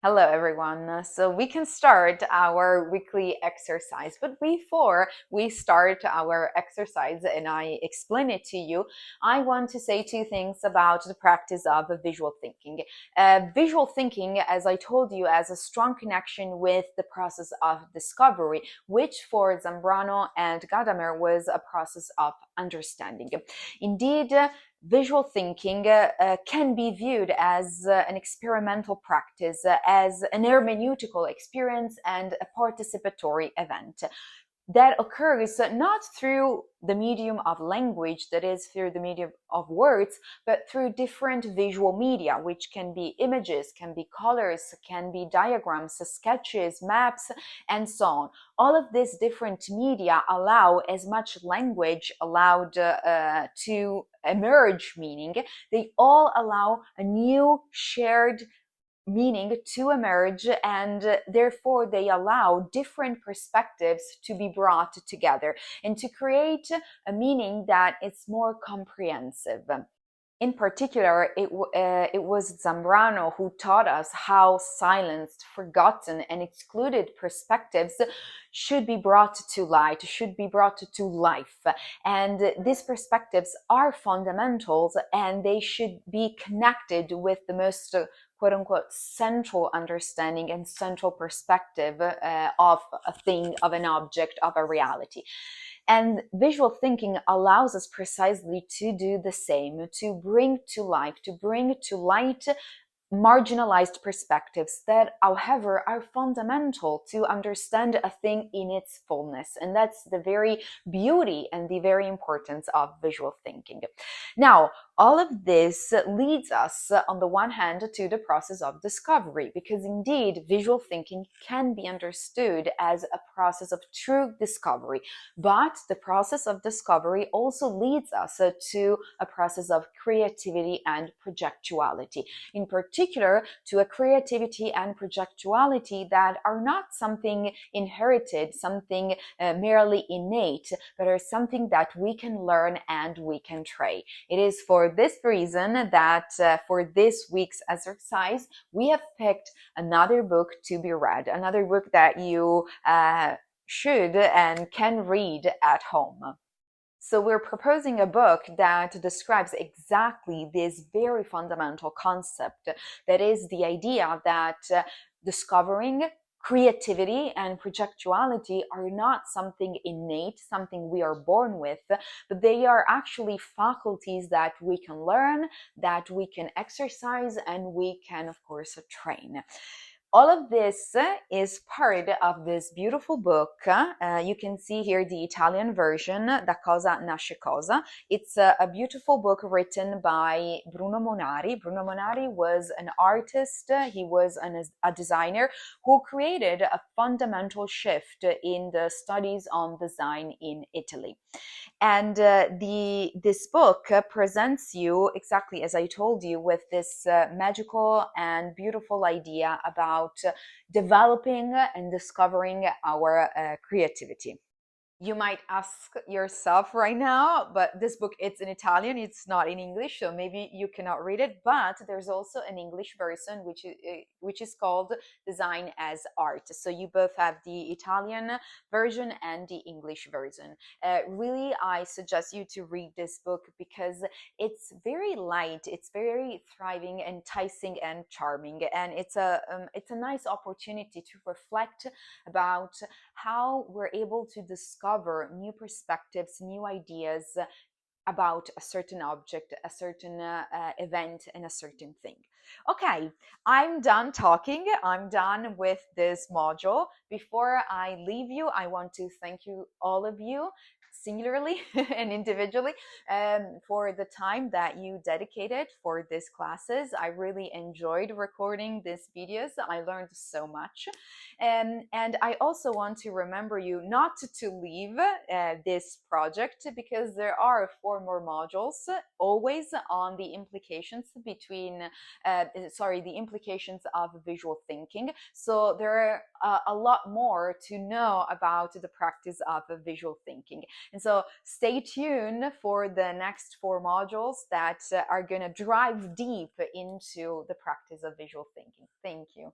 Hello, everyone. So we can start our weekly exercise. But before we start our exercise and I explain it to you, I want to say two things about the practice of visual thinking. Visual thinking, as I told you, has a strong connection with the process of discovery, which for Zambrano and Gadamer was a process of understanding. Indeed, visual thinking can be viewed as an experimental practice, as an hermeneutical experience and a participatory event that occurs not through the medium of language, that is, through the medium of words, but through different visual media, which can be images, can be colors, can be diagrams, sketches, maps, and so on. All of these different media allow, as much language allowed to emerge meaning, they all allow a new shared meaning to emerge, and therefore they allow different perspectives to be brought together and to create a meaning that is more comprehensive. In particular, it was Zambrano who taught us how silenced, forgotten, and excluded perspectives should be brought to light, should be brought to life. And these perspectives are fundamentals, and they should be connected with the most quote-unquote central understanding and central perspective of a thing, of an object, of a reality. And visual thinking allows us precisely to do the same, to bring to life, to bring to light marginalized perspectives that, however, are fundamental to understand a thing in its fullness. And that's the very beauty and the very importance of visual thinking. Now, all of this leads us, on the one hand, to the process of discovery, because indeed, visual thinking can be understood as a process of true discovery. But the process of discovery also leads us to a process of creativity and projectuality. In particular, to a creativity and projectuality that are not something inherited, something merely innate, but are something that we can learn and we can train. It is for this reason that for this week's exercise, we have picked another book to be read, another book that you should and can read at home. So we're proposing a book that describes exactly this very fundamental concept, that is the idea that discovering creativity and projectuality are not something innate, something we are born with, but they are actually faculties that we can learn, that we can exercise, and we can, of course, train. All of this is part of this beautiful book. You can see here the Italian version, Da Cosa Nasce Cosa. It's a beautiful book written by Bruno Munari. Bruno Munari was an artist, he was a designer who created a fundamental shift in the studies on design in Italy. And this book presents you, exactly as I told you, with this magical and beautiful idea about developing and discovering our creativity. You might ask yourself right now, but this book, it's in Italian, it's not in English, so maybe you cannot read it, but there's also an English version which is called Design as Art. So you both have the Italian version and the English version. Really, I suggest you to read this book because it's very light, it's very thriving, enticing, and charming, and it's a nice opportunity to reflect about how we're able to discover new perspectives, new ideas about a certain object, a certain event, and a certain thing. Okay, I'm done talking. I'm done with this module. Before I leave you, I want to thank you, all of you, singularly and individually, for the time that you dedicated for these classes. I really enjoyed recording these videos. I learned so much. And I also want to remember you not to leave this project, because there are 4 more modules, always on the implications between, the implications of visual thinking. So there are a lot more to know about the practice of visual thinking. And so stay tuned for the next 4 modules that are going to drive deep into the practice of visual thinking. Thank you.